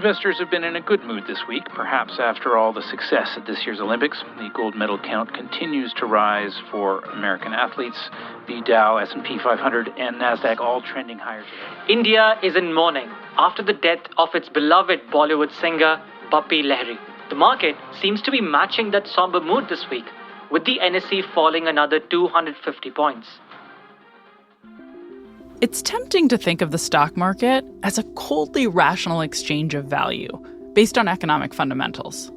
Investors have been in a good mood this week, perhaps after all the success at this year's Olympics. The gold medal count continues to rise for American athletes. The Dow, S&P 500, and NASDAQ all trending higher today. India is in mourning after the death of its beloved Bollywood singer, Bappy Lahiri. The market seems to be matching that somber mood this week, with the NSE falling another 250 points. It's tempting to think of the stock market as a coldly rational exchange of value based on economic fundamentals.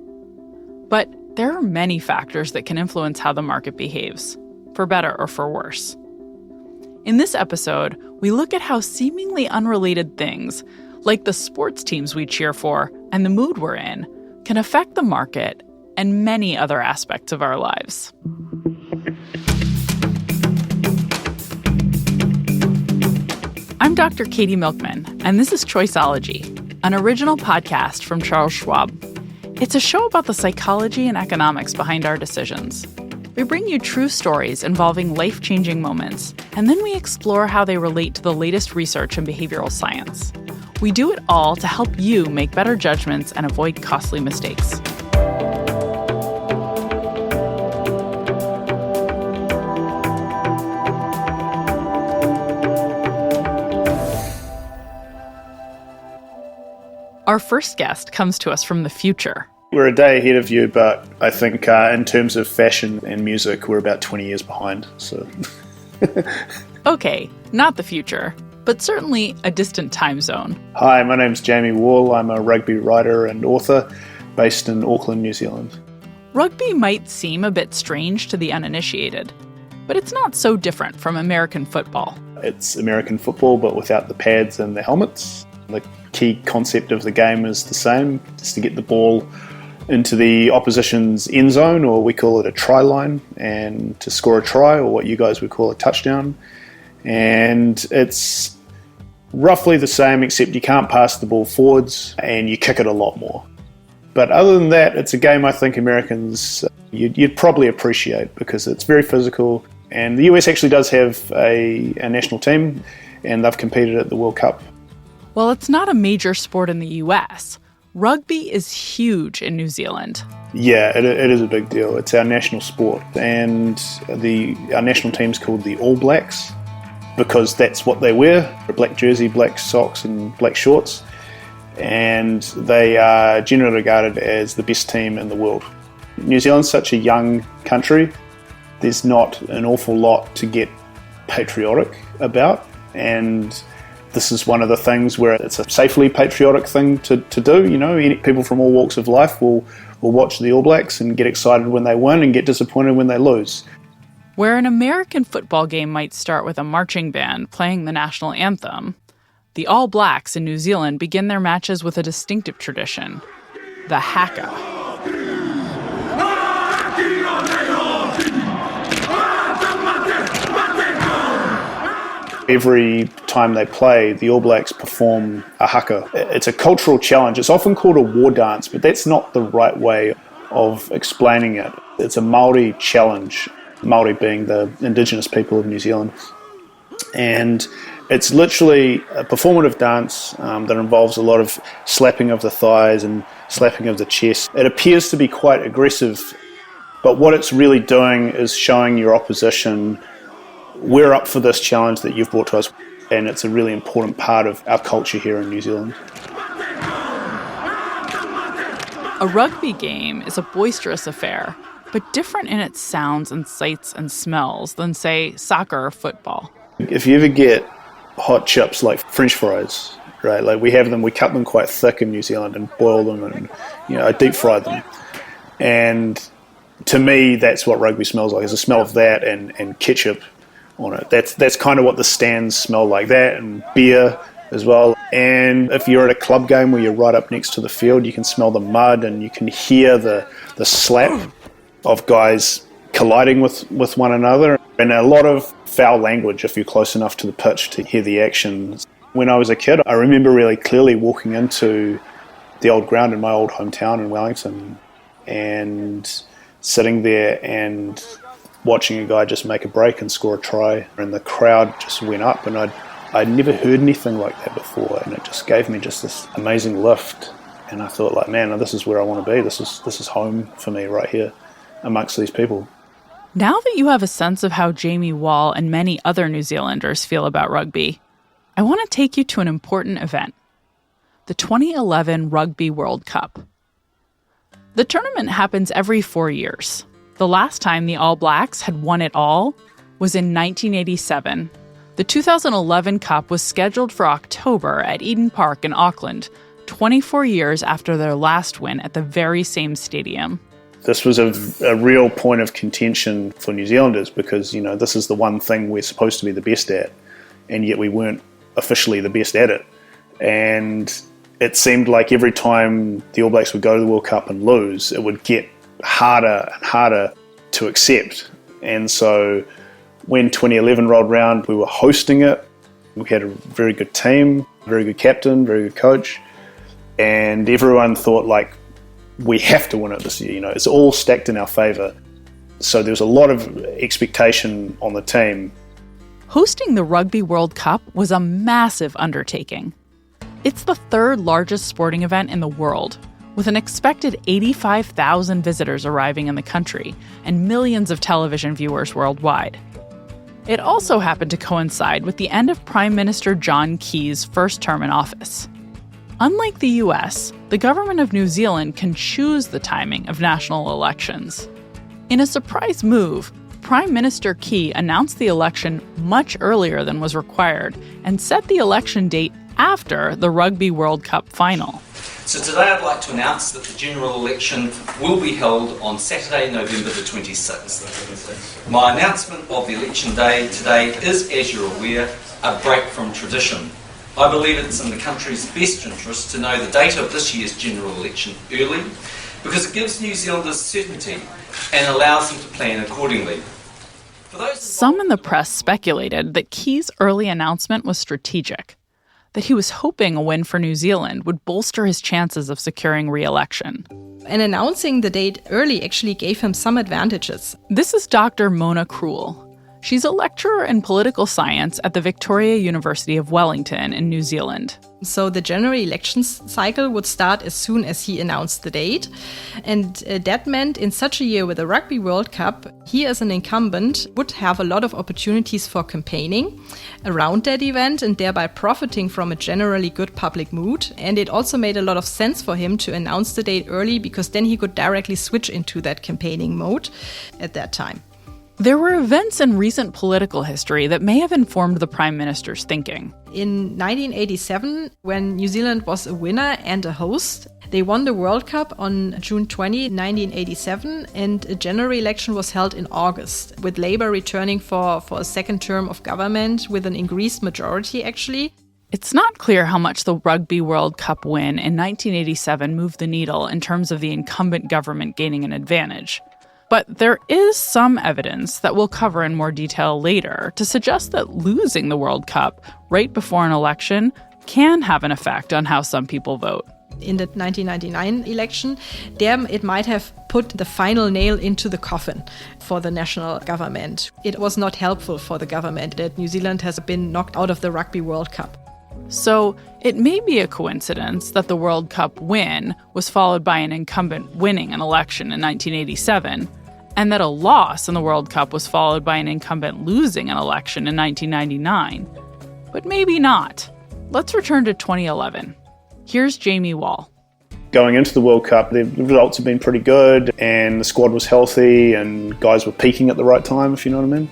But there are many factors that can influence how the market behaves, for better or for worse. In this episode, we look at how seemingly unrelated things, like the sports teams we cheer for and the mood we're in, can affect the market and many other aspects of our lives. I'm Dr. Katy Milkman, and this is Choiceology, an original podcast from Charles Schwab. It's a show about the psychology and economics behind our decisions. We bring you true stories involving life-changing moments, and then we explore how they relate to the latest research in behavioral science. We do it all to help you make better judgments and avoid costly mistakes. Our first guest comes to us from the future. We're a day ahead of you, but I think in terms of fashion and music, we're about 20 years behind. So, Okay, not the future, but certainly a distant time zone. Hi, my name's Jamie Wall. I'm a rugby writer and author based in Auckland, New Zealand. Rugby might seem a bit strange to the uninitiated, but it's not so different from American football. It's American football, but without the pads and the helmets. The key concept of the game is the same. It's to get the ball into the opposition's end zone, or we call it a try line, and to score a try, or what you guys would call a touchdown. And it's roughly the same, except you can't pass the ball forwards and you kick it a lot more. But other than that, it's a game I think Americans, you'd probably appreciate, because it's very physical. And the US actually does have a national team, and they've competed at the World Cup. While it's not a major sport in the US, rugby is huge in New Zealand. Yeah, it is a big deal. It's our national sport, and our national team's called the All Blacks because that's what they wear: a black jersey, black socks and black shorts, and they are generally regarded as the best team in the world. New Zealand's such a young country, there's not an awful lot to get patriotic about, and this is one of the things where it's a safely patriotic thing to do. You know, people from all walks of life will watch the All Blacks and get excited when they win and get disappointed when they lose. Where an American football game might start with a marching band playing the national anthem, the All Blacks in New Zealand begin their matches with a distinctive tradition, the haka. Every time they play, the All Blacks perform a haka. It's a cultural challenge. It's often called a war dance, but that's not the right way of explaining it. It's a Māori challenge, Māori being the indigenous people of New Zealand. And it's literally a performative dance that involves a lot of slapping of the thighs and slapping of the chest. It appears to be quite aggressive, but what it's really doing is showing your opposition, we're up for this challenge that you've brought to us, and it's a really important part of our culture here in New Zealand. A rugby game is a boisterous affair, but different in its sounds and sights and smells than, say, soccer or football. If you ever get hot chips like French fries, right, like we have them, we cut them quite thick in New Zealand and boil them and, I deep fry them. And to me, that's what rugby smells like. There's a smell of that and ketchup on it. That's kind of what the stands smell like, that and beer as well. And if you're at a club game where you're right up next to the field, you can smell the mud and you can hear the slap of guys colliding with one another, and a lot of foul language if you're close enough to the pitch to hear the action. When I was a kid, I remember really clearly walking into the old ground in my old hometown in Wellington and sitting there and watching a guy just make a break and score a try, and the crowd just went up, and I'd never heard anything like that before, and it just gave me just this amazing lift. And I thought, like, man, this is where I want to be. This is home for me right here amongst these people. Now that you have a sense of how Jamie Wall and many other New Zealanders feel about rugby, I want to take you to an important event, the 2011 Rugby World Cup. The tournament happens every 4 years. The last time the All Blacks had won it all was in 1987. The 2011 Cup was scheduled for October at Eden Park in Auckland, 24 years after their last win at the very same stadium. This was a real point of contention for New Zealanders because, this is the one thing we're supposed to be the best at, and yet we weren't officially the best at it. And it seemed like every time the All Blacks would go to the World Cup and lose, it would get harder and harder to accept. And so when 2011 rolled around, we were hosting it. We had a very good team, very good captain, very good coach. And everyone thought, like, we have to win it this year. It's all stacked in our favour. So there was a lot of expectation on the team. Hosting the Rugby World Cup was a massive undertaking. It's the third largest sporting event in the world, with an expected 85,000 visitors arriving in the country and millions of television viewers worldwide. It also happened to coincide with the end of Prime Minister John Key's first term in office. Unlike the US, the government of New Zealand can choose the timing of national elections. In a surprise move, Prime Minister Key announced the election much earlier than was required and set the election date after the Rugby World Cup final. So today I'd like to announce that the general election will be held on Saturday, November the 26th. My announcement of the election day today is, as you're aware, a break from tradition. I believe it's in the country's best interest to know the date of this year's general election early because it gives New Zealanders certainty and allows them to plan accordingly. Some in the press speculated that Key's early announcement was strategic, that he was hoping a win for New Zealand would bolster his chances of securing re-election. And announcing the date early actually gave him some advantages. This is Dr. Mona Krewel. She's a lecturer in political science at the Victoria University of Wellington in New Zealand. So the general elections cycle would start as soon as he announced the date. And that meant in such a year with the Rugby World Cup, he as an incumbent would have a lot of opportunities for campaigning around that event and thereby profiting from a generally good public mood. And it also made a lot of sense for him to announce the date early because then he could directly switch into that campaigning mode at that time. There were events in recent political history that may have informed the Prime Minister's thinking. In 1987, when New Zealand was a winner and a host, they won the World Cup on June 20, 1987, and a general election was held in August, with Labour returning for a second term of government with an increased majority, actually. It's not clear how much the Rugby World Cup win in 1987 moved the needle in terms of the incumbent government gaining an advantage. But there is some evidence that we'll cover in more detail later to suggest that losing the World Cup right before an election can have an effect on how some people vote. In the 1999 election, there it might have put the final nail into the coffin for the national government. It was not helpful for the government that New Zealand has been knocked out of the Rugby World Cup. So it may be a coincidence that the World Cup win was followed by an incumbent winning an election in 1987, and that a loss in the World Cup was followed by an incumbent losing an election in 1999. But maybe not. Let's return to 2011. Here's Jamie Wall. Going into the World Cup, the results have been pretty good, and the squad was healthy, and guys were peaking at the right time, if you know what I mean.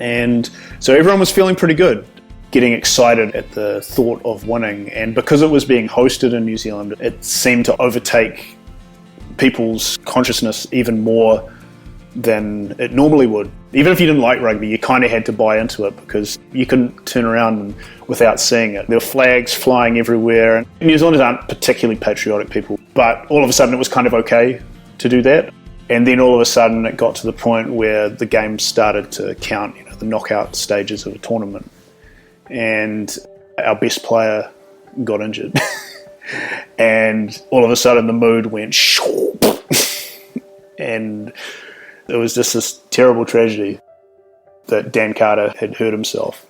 And so everyone was feeling pretty good, getting excited at the thought of winning. And because it was being hosted in New Zealand, it seemed to overtake people's consciousness even more than it normally would. Even if you didn't like rugby, you kind of had to buy into it because you couldn't turn around without seeing it. There were flags flying everywhere. And New Zealanders aren't particularly patriotic people, but all of a sudden it was kind of okay to do that. And then all of a sudden it got to the point where the game started to count, the knockout stages of a tournament. And our best player got injured. And all of a sudden the mood went and it was just this terrible tragedy that Dan Carter had hurt himself.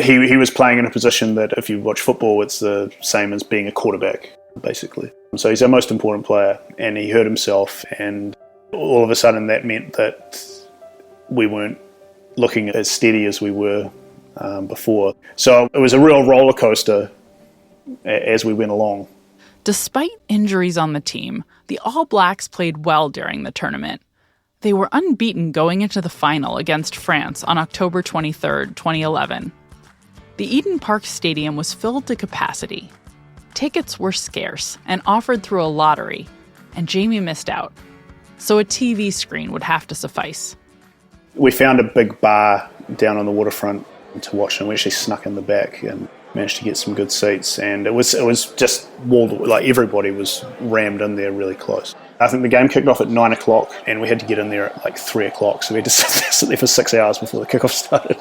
He was playing in a position that if you watch football, it's the same as being a quarterback. basically. So he's our most important player, and he hurt himself, and all of a sudden that meant that we weren't looking as steady as we were before. So it was a real roller coaster as we went along. Despite injuries on the team, the All Blacks played well during the tournament. They were unbeaten going into the final against France on October 23, 2011. The Eden Park Stadium was filled to capacity. Tickets were scarce and offered through a lottery, and Jamie missed out. So a TV screen would have to suffice. We found a big bar down on the waterfront to watch, and we actually snuck in the back and managed to get some good seats. And it was just walled, like everybody was rammed in there really close. I think the game kicked off at 9 o'clock, and we had to get in there at like 3 o'clock, so we had to sit there for 6 hours before the kickoff started.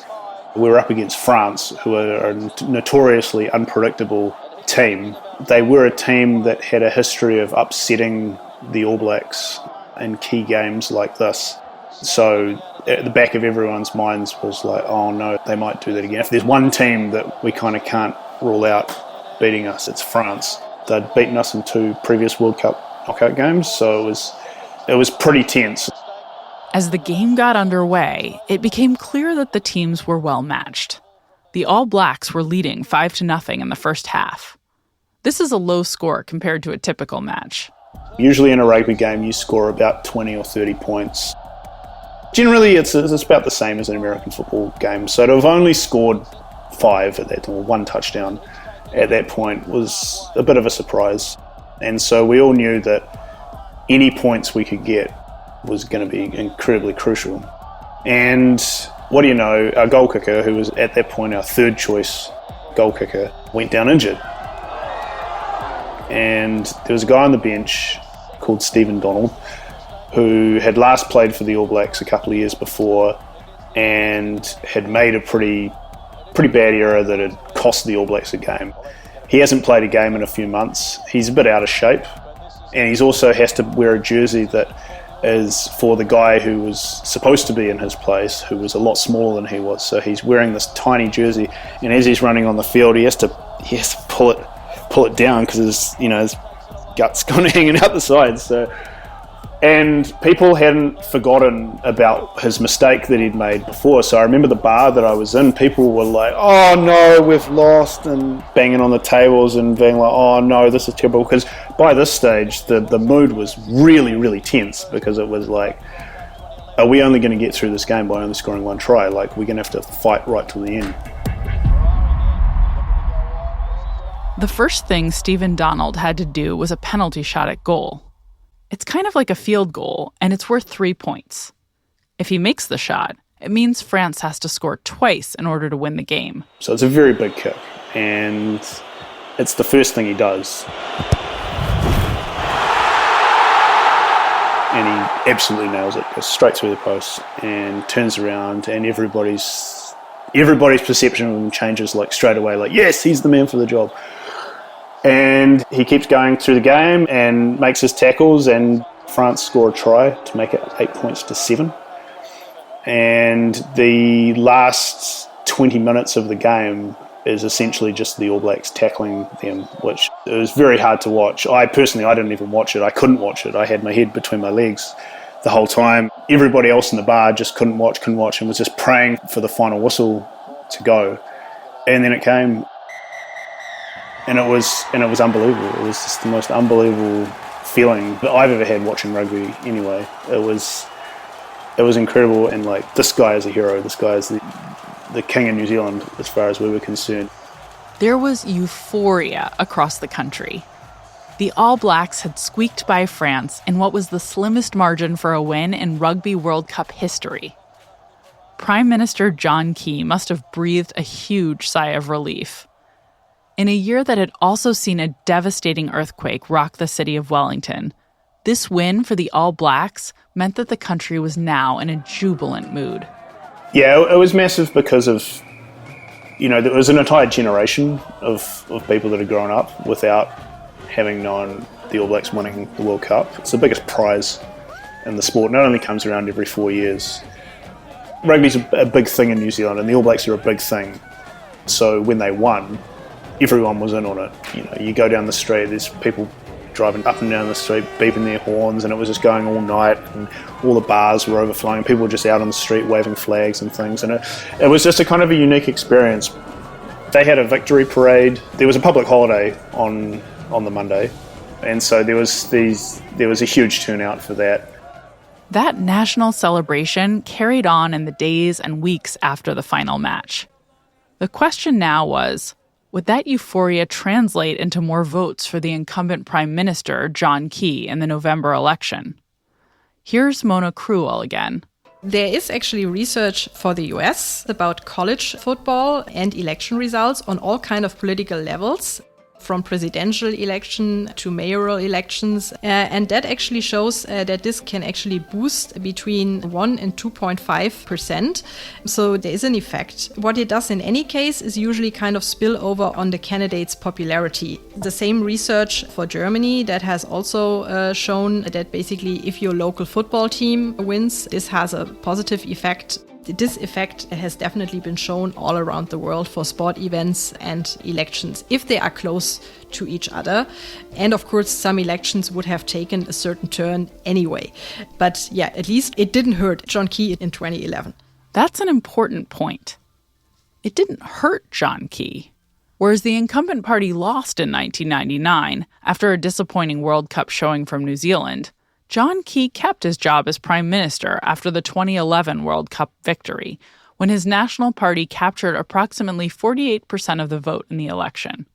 We were up against France, who are a notoriously unpredictable team. They were a team that had a history of upsetting the All Blacks in key games like this. So at the back of everyone's minds was like, oh no, they might do that again. If there's one team that we kind of can't rule out beating us, it's France. They'd beaten us in 2 previous World Cup knockout games, so it was pretty tense. As the game got underway, it became clear that the teams were well matched. The All Blacks were leading 5-0 in the first half. This is a low score compared to a typical match. Usually in a rugby game, you score about 20 or 30 points. Generally, it's about the same as an American football game. So to have only scored 5 at that time, or 1 touchdown at that point, was a bit of a surprise. And so we all knew that any points we could get was going to be incredibly crucial. And what do you know, our goal kicker, who was at that point our 3rd choice goal kicker, went down injured. And there was a guy on the bench called Stephen Donald, who had last played for the All Blacks a couple of years before and had made a pretty bad error that had cost the All Blacks a game. He hasn't played a game in a few months. He's a bit out of shape, and he also has to wear a jersey that is for the guy who was supposed to be in his place, who was a lot smaller than he was. So he's wearing this tiny jersey, and as he's running on the field, he has to pull it down because his guts kind of hanging out the sides. So. And people hadn't forgotten about his mistake that he'd made before. So I remember the bar that I was in, people were like, oh no, we've lost, and banging on the tables and being like, oh no, this is terrible. Because by this stage, the mood was really, really tense, because it was like, are we only going to get through this game by only scoring 1 try? Like, we're going to have to fight right till the end. The first thing Stephen Donald had to do was a penalty shot at goal. It's kind of like a field goal, and it's worth 3 points. If he makes the shot, it means France has to score twice in order to win the game. So it's a very big kick, and it's the first thing he does. And he absolutely nails it, goes straight through the post and turns around, and everybody's perception of him changes like straight away, like, yes, he's the man for the job. And he keeps going through the game and makes his tackles, and France score a try to make it 8 points to 7. And the last 20 minutes of the game is essentially just the All Blacks tackling them, which it was very hard to watch. I didn't even watch it. I couldn't watch it. I had my head between my legs the whole time. Everybody else in the bar just couldn't watch, and was just praying for the final whistle to go. And then it came. And it was unbelievable. It was just the most unbelievable feeling that I've ever had watching rugby anyway. It was incredible, and like, this guy is a hero. This guy is the king of New Zealand as far as we were concerned. There was euphoria across the country. The All Blacks had squeaked by France in what was the slimmest margin for a win in Rugby World Cup history. Prime Minister John Key must have breathed a huge sigh of relief. In a year that had also seen a devastating earthquake rock the city of Wellington, this win for the All Blacks meant that the country was now in a jubilant mood. Yeah, it was massive because of, there was an entire generation of people that had grown up without having known the All Blacks winning the World Cup. It's the biggest prize in the sport. It only comes around every 4 years. Rugby's a big thing in New Zealand, and the All Blacks are a big thing. So when they won, everyone was in on it. You know, you go down the street, there's people driving up and down the street, beeping their horns, and it was just going all night, and all the bars were overflowing. People were just out on the street waving flags and things, and it was just a kind of a unique experience. They had a victory parade. There was a public holiday on the Monday, and so there was a huge turnout for that. That national celebration carried on in the days and weeks after the final match. The question now was, would that euphoria translate into more votes for the incumbent Prime Minister, John Key, in the November election? Here's Mona Krewel again. There is actually research for the US about college football and election results on all kinds of political levels, from presidential election to mayoral elections. And that actually shows that this can actually boost between 1 and 2.5%. So there is an effect. What it does in any case is usually kind of spill over on the candidate's popularity. The same research for Germany that has also shown that basically if your local football team wins, this has a positive effect. This effect has definitely been shown all around the world for sport events and elections, if they are close to each other. And of course, some elections would have taken a certain turn anyway. But yeah, at least it didn't hurt John Key in 2011. That's an important point. It didn't hurt John Key. Whereas the incumbent party lost in 1999 after a disappointing World Cup showing from New Zealand, John Key kept his job as Prime Minister after the 2011 World Cup victory, when his National Party captured approximately 48% of the vote in the election.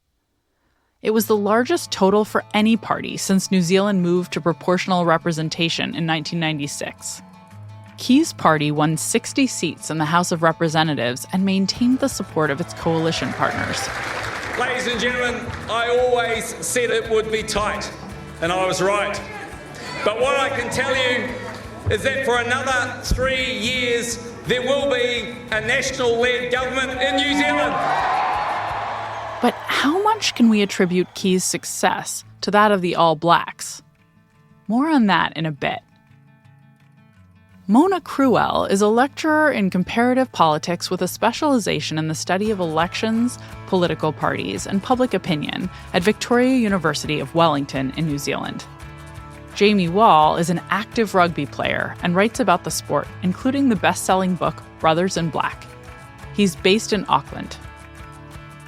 It was the largest total for any party since New Zealand moved to proportional representation in 1996. Key's party won 60 seats in the House of Representatives and maintained the support of its coalition partners. Ladies and gentlemen, I always said it would be tight, and I was right. But what I can tell you is that for another 3 years, there will be a national-led government in New Zealand. But how much can we attribute Key's success to that of the All Blacks? More on that in a bit. Mona Krewel is a lecturer in comparative politics with a specialization in the study of elections, political parties, and public opinion at Victoria University of Wellington in New Zealand. Jamie Wall is an active rugby player and writes about the sport, including the best-selling book Brothers in Black. He's based in Auckland.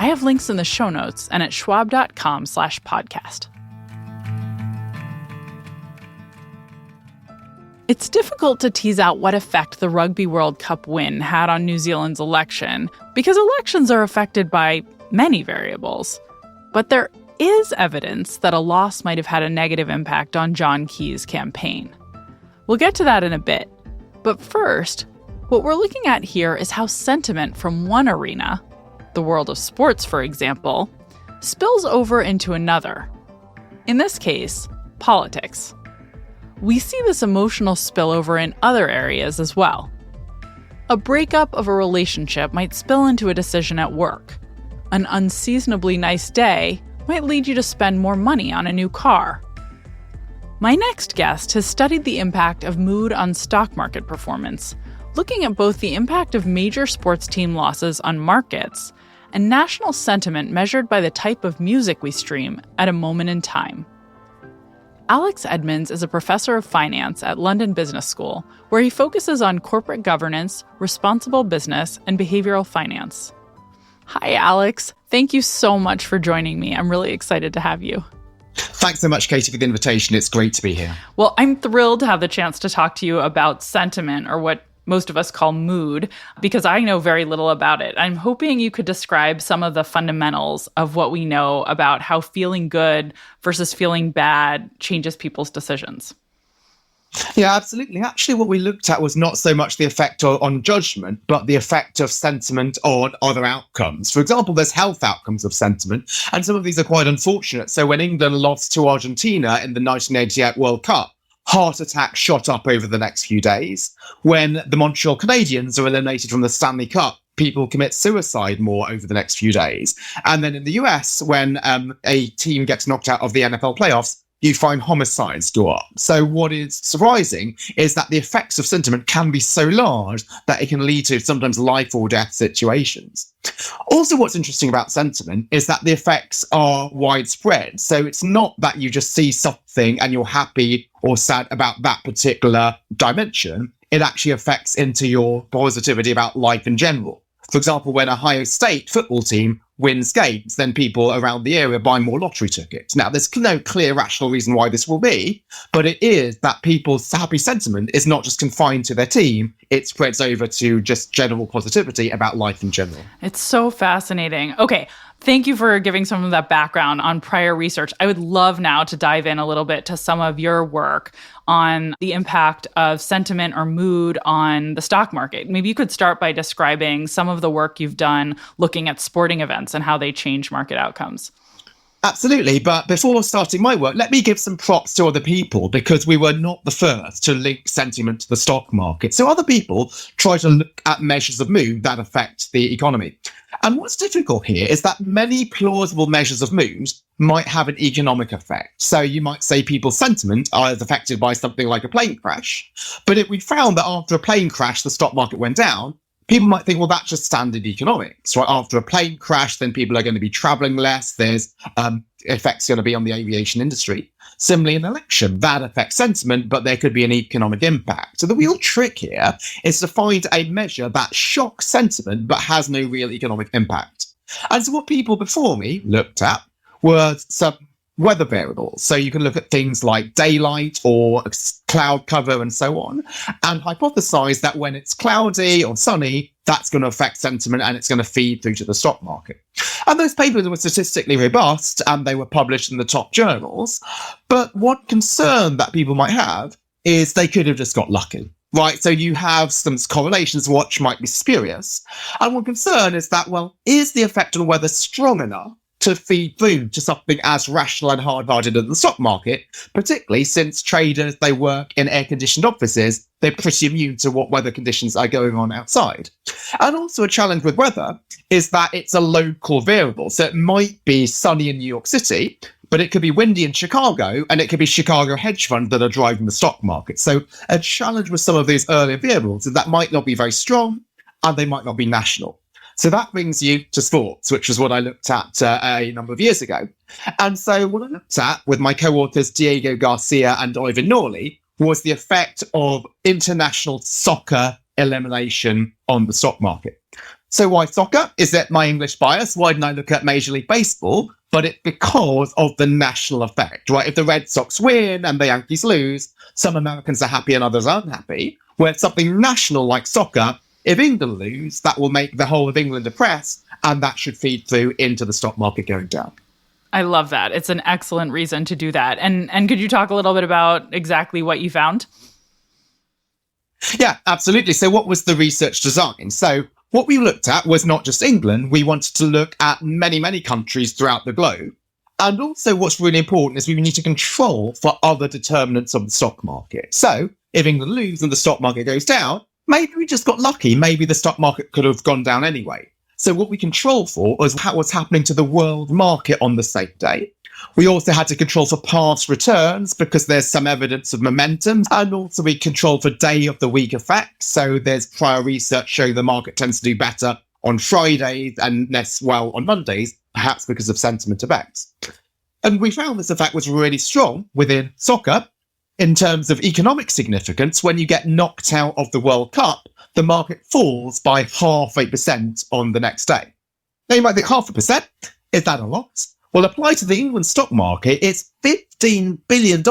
I have links in the show notes and at schwab.com/podcast. It's difficult to tease out what effect the Rugby World Cup win had on New Zealand's election, because elections are affected by many variables. But there is evidence that a loss might have had a negative impact on John Key's campaign. We'll get to that in a bit. But first, what we're looking at here is how sentiment from one arena, the world of sports, for example, spills over into another. In this case, politics. We see this emotional spillover in other areas as well. A breakup of a relationship might spill into a decision at work. An unseasonably nice day might lead you to spend more money on a new car. My next guest has studied the impact of mood on stock market performance, looking at both the impact of major sports team losses on markets and national sentiment measured by the type of music we stream at a moment in time. Alex Edmans is a professor of finance at London Business School, where he focuses on corporate governance, responsible business, and behavioral finance. Hi, Alex. Thank you so much for joining me. I'm really excited to have you. Thanks so much, Katy, for the invitation. It's great to be here. Well, I'm thrilled to have the chance to talk to you about sentiment, or what most of us call mood, because I know very little about it. I'm hoping you could describe some of the fundamentals of what we know about how feeling good versus feeling bad changes people's decisions. Yeah, absolutely. Actually, what we looked at was not so much the effect on judgment, but the effect of sentiment on other outcomes. For example, there's health outcomes of sentiment, and some of these are quite unfortunate. So when England lost to Argentina in the 1988 World Cup, heart attacks shot up over the next few days. When the Montreal Canadiens are eliminated from the Stanley Cup, people commit suicide more over the next few days. And then in the US, when a team gets knocked out of the NFL playoffs, you find homicides go up. So what is surprising is that the effects of sentiment can be so large that it can lead to sometimes life or death situations. Also, what's interesting about sentiment is that the effects are widespread. So it's not that you just see something and you're happy or sad about that particular dimension. It actually affects into your positivity about life in general. For example, when Ohio State football team wins games, then people around the area buy more lottery tickets. Now, there's no clear rational reason why this will be, but it is that people's happy sentiment is not just confined to their team, it spreads over to just general positivity about life in general. It's so fascinating. Okay, thank you for giving some of that background on prior research. I would love now to dive in a little bit to some of your work on the impact of sentiment or mood on the stock market. Maybe you could start by describing some of the work you've done looking at sporting events and how they change market outcomes. Absolutely. But before starting my work, let me give some props to other people because we were not the first to link sentiment to the stock market. So other people try to look at measures of mood that affect the economy. And what's difficult here is that many plausible measures of mood might have an economic effect. So you might say people's sentiment is affected by something like a plane crash. But if we found that after a plane crash, the stock market went down, people might think, well, that's just standard economics, right? After a plane crash, then people are going to be traveling less. There's effects going to be on the aviation industry. Similarly, an election, that affects sentiment, but there could be an economic impact. So the real trick here is to find a measure that shocks sentiment, but has no real economic impact. And so what people before me looked at were some weather variables. So you can look at things like daylight or cloud cover and so on, and hypothesize that when it's cloudy or sunny, that's going to affect sentiment and it's going to feed through to the stock market. And those papers were statistically robust and they were published in the top journals. But one concern that people might have is they could have just got lucky. Right, so you have some correlations which might be spurious. And one concern is that, well, is the effect on weather strong enough to feed through to something as rational and hard-hearted as the stock market, particularly since traders, they work in air-conditioned offices, they're pretty immune to what weather conditions are going on outside. And also a challenge with weather is that it's a local variable. So it might be sunny in New York City, but it could be windy in Chicago, and it could be Chicago hedge funds that are driving the stock market. So a challenge with some of these earlier variables is that might not be very strong, and they might not be national. So that brings you to sports, which is what I looked at a number of years ago. And so what I looked at with my co-authors Diego Garcia and Ivan Norley was the effect of international soccer elimination on the stock market. So why soccer? Is that my English bias? Why didn't I look at Major League Baseball? But it's because of the national effect, right? If the Red Sox win and the Yankees lose, some Americans are happy and others aren't happy. Where something national like soccer, if England lose, that will make the whole of England depressed, and that should feed through into the stock market going down. I love that. It's an excellent reason to do that. And could you talk a little bit about exactly what you found? Yeah, absolutely. So what was the research design? So what we looked at was not just England. We wanted to look at many, many countries throughout the globe. And also what's really important is we need to control for other determinants of the stock market. So if England lose and the stock market goes down, maybe we just got lucky. Maybe the stock market could have gone down anyway. So what we control for was what's happening to the world market on the same day. We also had to control for past returns because there's some evidence of momentum. And also we control for day of the week effects. So there's prior research showing the market tends to do better on Fridays and less well on Mondays, perhaps because of sentiment effects. And we found this effect was really strong within soccer. In terms of economic significance, when you get knocked out of the World Cup, the market falls by 0.5% on the next day. Now you might think 0.5%, is that a lot? Well, applied to the England stock market, it's $15 billion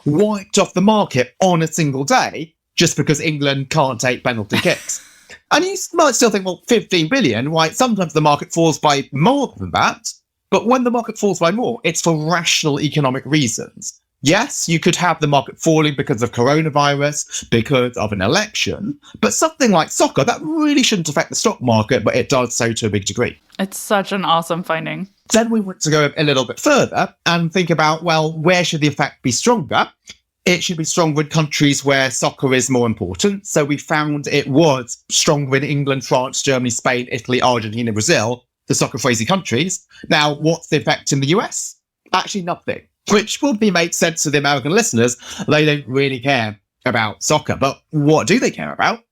wiped off the market on a single day just because England can't take penalty kicks. And you might still think, well, 15 billion, right? Sometimes the market falls by more than that. But when the market falls by more, it's for rational economic reasons. Yes, you could have the market falling because of coronavirus, because of an election, but something like soccer, that really shouldn't affect the stock market, but it does so to a big degree. It's such an awesome finding. Then we want to go a little bit further and think about, well, where should the effect be stronger? It should be stronger in countries where soccer is more important. So we found it was stronger in England, France, Germany, Spain, Italy, Argentina, Brazil, the soccer crazy countries. Now, what's the effect in the US? Actually, nothing. which probably makes sense to the American listeners. They don't really care about soccer. But what do they care about?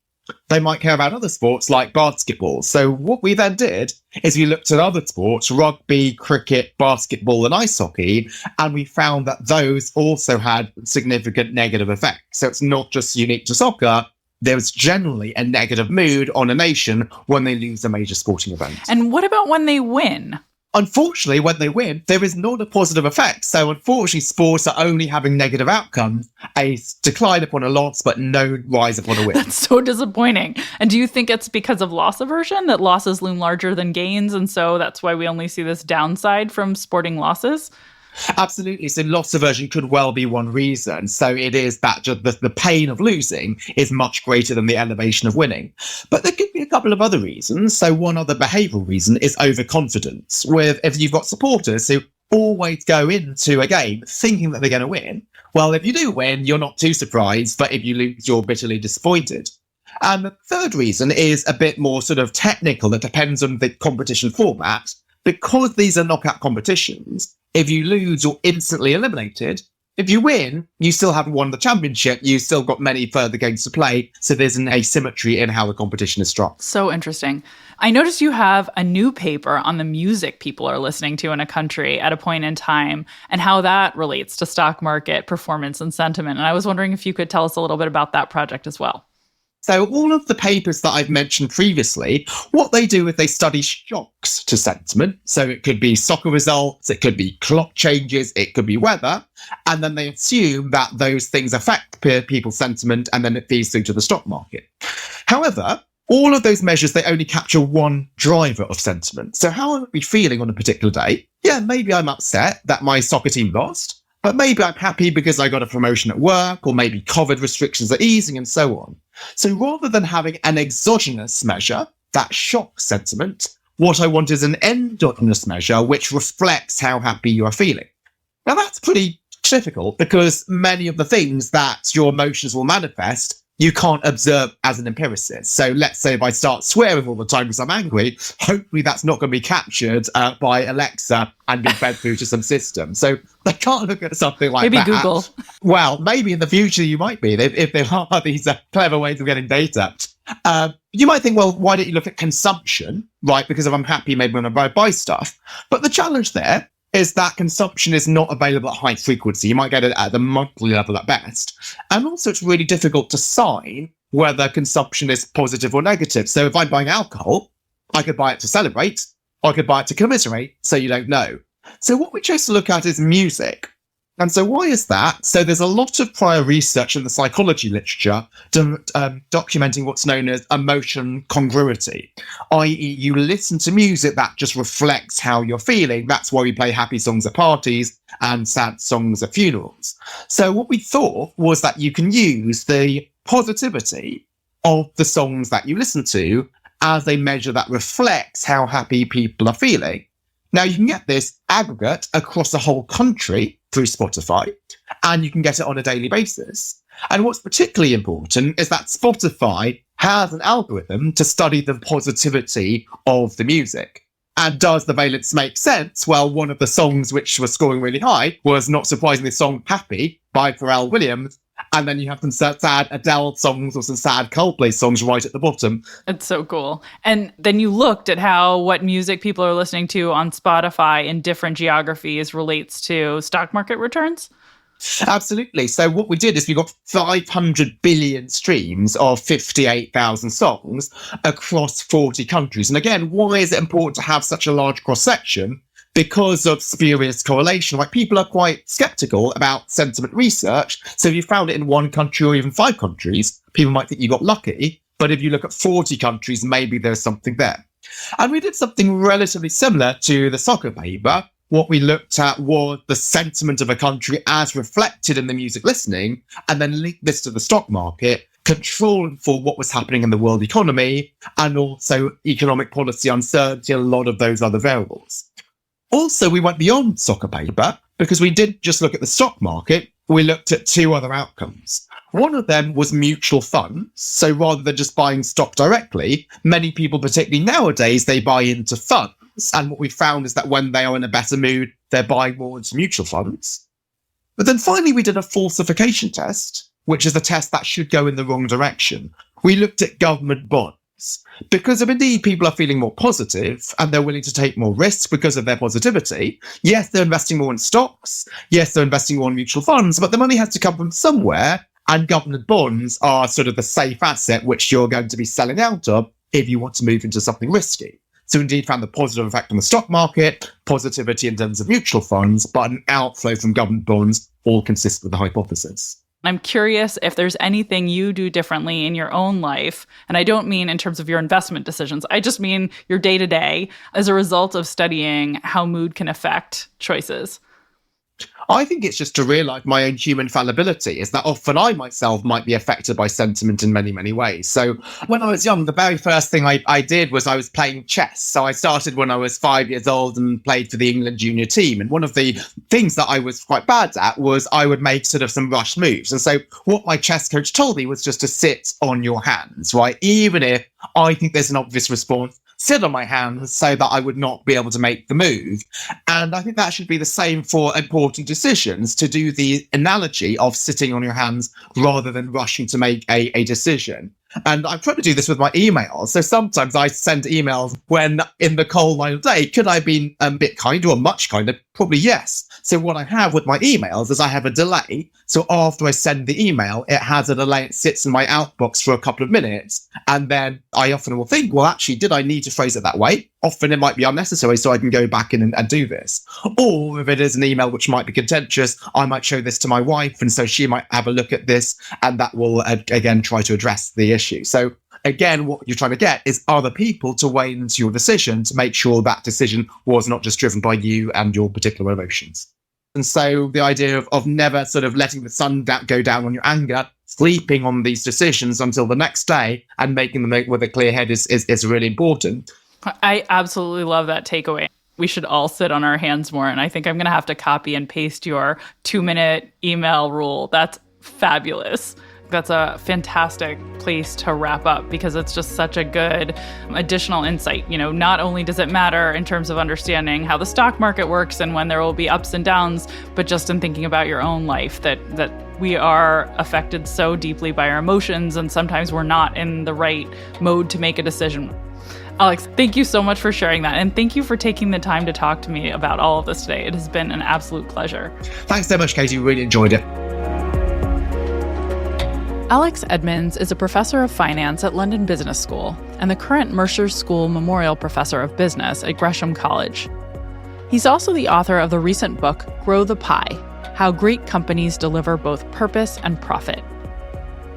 They might care about other sports like basketball. So what we then did is we looked at other sports, rugby, cricket, basketball and ice hockey, and we found that those also had significant negative effects. So it's not just unique to soccer. There's generally a negative mood on a nation when they lose a major sporting event. And what about when they win? Unfortunately, when they win, there is not a positive effect. So unfortunately, sports are only having negative outcomes, a decline upon a loss, but no rise upon a win. That's so disappointing. And do you think it's because of loss aversion, that losses loom larger than gains, and so that's why we only see this downside from sporting losses? Absolutely. So loss aversion could well be one reason. So it is that just the pain of losing is much greater than the elevation of winning. But there could be a couple of other reasons. So one other behavioural reason is overconfidence. If you've got supporters who always go into a game thinking that they're going to win, well, if you do win, you're not too surprised. But if you lose, you're bitterly disappointed. And the third reason is a bit more sort of technical. That depends on the competition format. Because these are knockout competitions, if you lose, you're instantly eliminated. If you win, you still haven't won the championship. You've still got many further games to play. So there's an asymmetry in how the competition is struck. So interesting. I noticed you have a new paper on the music people are listening to in a country at a point in time and how that relates to stock market performance and sentiment. And I was wondering if you could tell us a little bit about that project as well. So all of the papers that I've mentioned previously, what they do is they study shocks to sentiment. So it could be soccer results, it could be clock changes, it could be weather. And then they assume that those things affect people's sentiment and then it feeds through to the stock market. However, all of those measures, they only capture one driver of sentiment. So how am I feeling on a particular day? Yeah, maybe I'm upset that my soccer team lost. But maybe I'm happy because I got a promotion at work, or maybe COVID restrictions are easing and so on. So rather than having an exogenous measure that shocks sentiment, what I want is an endogenous measure which reflects how happy you are feeling. Now that's pretty difficult because many of the things that your emotions will manifest you can't observe as an empiricist. So let's say if I start swearing all the time because I'm angry, hopefully that's not going to be captured by Alexa and be fed through to some system. So they can't look at something like maybe that. Maybe Google. Well, maybe in the future you might be, if there are these clever ways of getting data. You might think, well, why don't you look at consumption, right? Because if I'm happy, maybe I'm going to buy stuff. But the challenge there is that consumption is not available at high frequency. You might get it at the monthly level at best. And also it's really difficult to sign whether consumption is positive or negative. So if I'm buying alcohol, I could buy it to celebrate, or I could buy it to commiserate, so you don't know. So what we chose to look at is music. And so why is that? So there's a lot of prior research in the psychology literature documenting what's known as emotion congruity, i.e. you listen to music that just reflects how you're feeling. That's why we play happy songs at parties and sad songs at funerals. So what we thought was that you can use the positivity of the songs that you listen to as a measure that reflects how happy people are feeling. Now, you can get this aggregate across the whole country through Spotify, and you can get it on a daily basis. And what's particularly important is that Spotify has an algorithm to study the positivity of the music. And does the valence make sense? Well, one of the songs which was scoring really high was, not surprisingly, the song Happy by Pharrell Williams. And then you have some sad Adele songs or some sad Coldplay songs right at the bottom. It's so cool. And then you looked at how what music people are listening to on Spotify in different geographies relates to stock market returns? Absolutely. So what we did is we got 500 billion streams of 58,000 songs across 40 countries. And again, why is it important to have such a large cross-section? Because of spurious correlation. Like, people are quite skeptical about sentiment research. So if you found it in one country or even 5 countries, people might think you got lucky. But if you look at 40 countries, maybe there's something there. And we did something relatively similar to the soccer paper. What we looked at was the sentiment of a country as reflected in the music listening, and then linked this to the stock market, controlling for what was happening in the world economy, and also economic policy uncertainty, and a lot of those other variables. Also, we went beyond soccer paper because we didn't just look at the stock market. We looked at 2 other outcomes. One of them was mutual funds. So rather than just buying stock directly, many people, particularly nowadays, they buy into funds. And what we found is that when they are in a better mood, they're buying more into mutual funds. But then finally, we did a falsification test, which is a test that should go in the wrong direction. We looked at government bonds. Because if indeed people are feeling more positive and they're willing to take more risks because of their positivity, yes, they're investing more in stocks, yes, they're investing more in mutual funds, but the money has to come from somewhere, and government bonds are sort of the safe asset which you're going to be selling out of if you want to move into something risky. So indeed found the positive effect on the stock market, positivity in terms of mutual funds, but an outflow from government bonds, all consistent with the hypothesis. I'm curious if there's anything you do differently in your own life, and I don't mean in terms of your investment decisions, I just mean your day-to-day as a result of studying how mood can affect choices. I think it's just to realise my own human fallibility, is that often I myself might be affected by sentiment in many, many ways. So when I was young, the very first thing I did was I was playing chess. So I started when I was 5 years old and played for the England junior team. And one of the things that I was quite bad at was I would make sort of some rush moves. And so what my chess coach told me was just to sit on your hands, right? Even if I think there's an obvious response, sit on my hands so that I would not be able to make the move. And I think that should be the same for important decisions, to do the analogy of sitting on your hands rather than rushing to make a decision. And I'm trying to do this with my emails. So sometimes I send emails when in the cold light of day, could I have been a bit kinder or much kinder? Probably yes. So what I have with my emails is I have a delay. So after I send the email, it has a delay. It sits in my outbox for a couple of minutes. And then I often will think, well, actually, did I need to phrase it that way? Often it might be unnecessary, so I can go back in and do this. Or if it is an email which might be contentious, I might show this to my wife, and so she might have a look at this, and that will, again, try to address the issue. So again, what you're trying to get is other people to weigh into your decision to make sure that decision was not just driven by you and your particular emotions. And so the idea of never sort of letting the sun go down on your anger, sleeping on these decisions until the next day and making them with a clear head is really important. I absolutely love that takeaway. We should all sit on our hands more. And I think I'm going to have to copy and paste your 2-minute email rule. That's fabulous. That's a fantastic place to wrap up, because it's just such a good additional insight. You know, not only does it matter in terms of understanding how the stock market works and when there will be ups and downs, but just in thinking about your own life, that we are affected so deeply by our emotions, and sometimes we're not in the right mode to make a decision. Alex, thank you so much for sharing that. And thank you for taking the time to talk to me about all of this today. It has been an absolute pleasure. Thanks so much, Katy. Really enjoyed it. Alex Edmans is a professor of finance at London Business School and the current Mercer School Memorial Professor of Business at Gresham College. He's also the author of the recent book, Grow the Pie: How Great Companies Deliver Both Purpose and Profit.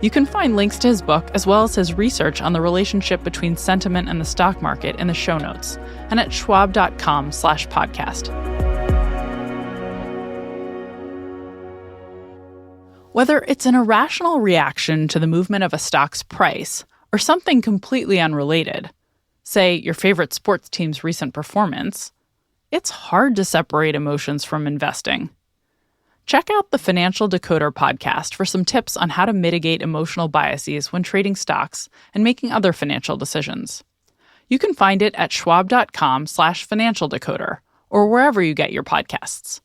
You can find links to his book as well as his research on the relationship between sentiment and the stock market in the show notes and at schwab.com/podcast. Whether it's an irrational reaction to the movement of a stock's price or something completely unrelated, say your favorite sports team's recent performance, it's hard to separate emotions from investing. Check out the Financial Decoder podcast for some tips on how to mitigate emotional biases when trading stocks and making other financial decisions. You can find it at schwab.com/financial decoder or wherever you get your podcasts.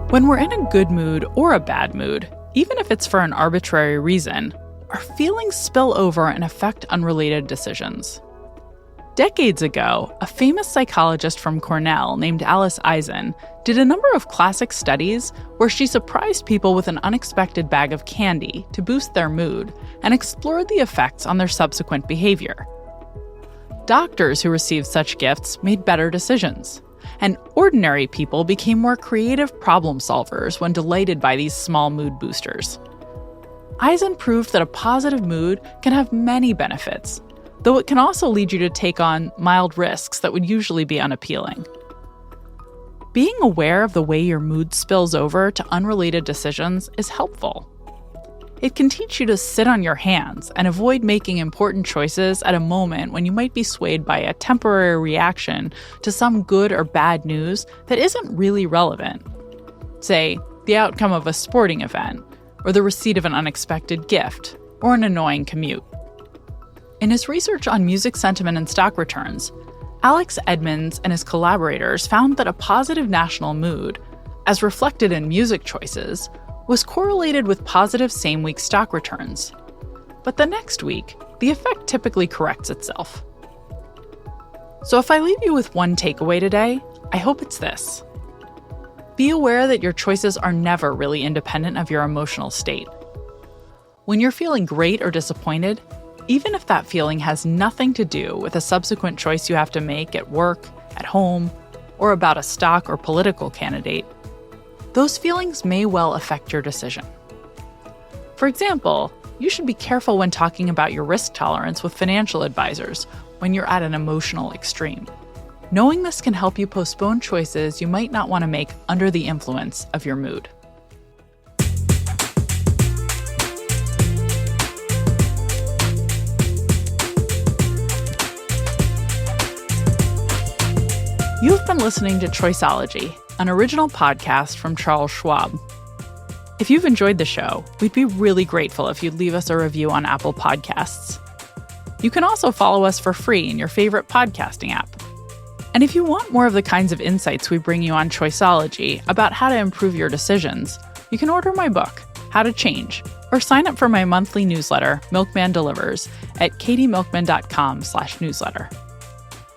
When we're in a good mood or a bad mood, even if it's for an arbitrary reason, our feelings spill over and affect unrelated decisions. Decades ago, a famous psychologist from Cornell named Alice Eisen did a number of classic studies where she surprised people with an unexpected bag of candy to boost their mood and explored the effects on their subsequent behavior. Doctors who received such gifts made better decisions, and ordinary people became more creative problem solvers when delighted by these small mood boosters. Eisen proved that a positive mood can have many benefits, though it can also lead you to take on mild risks that would usually be unappealing. Being aware of the way your mood spills over to unrelated decisions is helpful. It can teach you to sit on your hands and avoid making important choices at a moment when you might be swayed by a temporary reaction to some good or bad news that isn't really relevant. Say, the outcome of a sporting event, or the receipt of an unexpected gift, or an annoying commute. In his research on music sentiment and stock returns, Alex Edmans and his collaborators found that a positive national mood, as reflected in music choices, was correlated with positive same-week stock returns. But the next week, the effect typically corrects itself. So if I leave you with one takeaway today, I hope it's this. Be aware that your choices are never really independent of your emotional state. When you're feeling great or disappointed, even if that feeling has nothing to do with a subsequent choice you have to make at work, at home, or about a stock or political candidate, those feelings may well affect your decision. For example, you should be careful when talking about your risk tolerance with financial advisors when you're at an emotional extreme. Knowing this can help you postpone choices you might not want to make under the influence of your mood. You've been listening to Choiceology, an original podcast from Charles Schwab. If you've enjoyed the show, we'd be really grateful if you'd leave us a review on Apple Podcasts. You can also follow us for free in your favorite podcasting app. And if you want more of the kinds of insights we bring you on Choiceology about how to improve your decisions, you can order my book, How to Change, or sign up for my monthly newsletter, Milkman Delivers, at katymilkman.com/newsletter.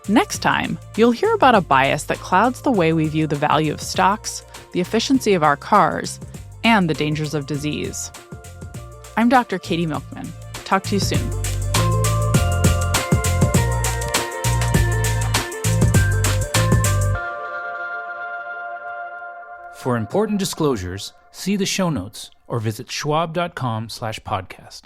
Next time, you'll hear about a bias that clouds the way we view the value of stocks, the efficiency of our cars, and the dangers of disease. I'm Dr. Katy Milkman. Talk to you soon. For important disclosures, see the show notes or visit schwab.com/podcast.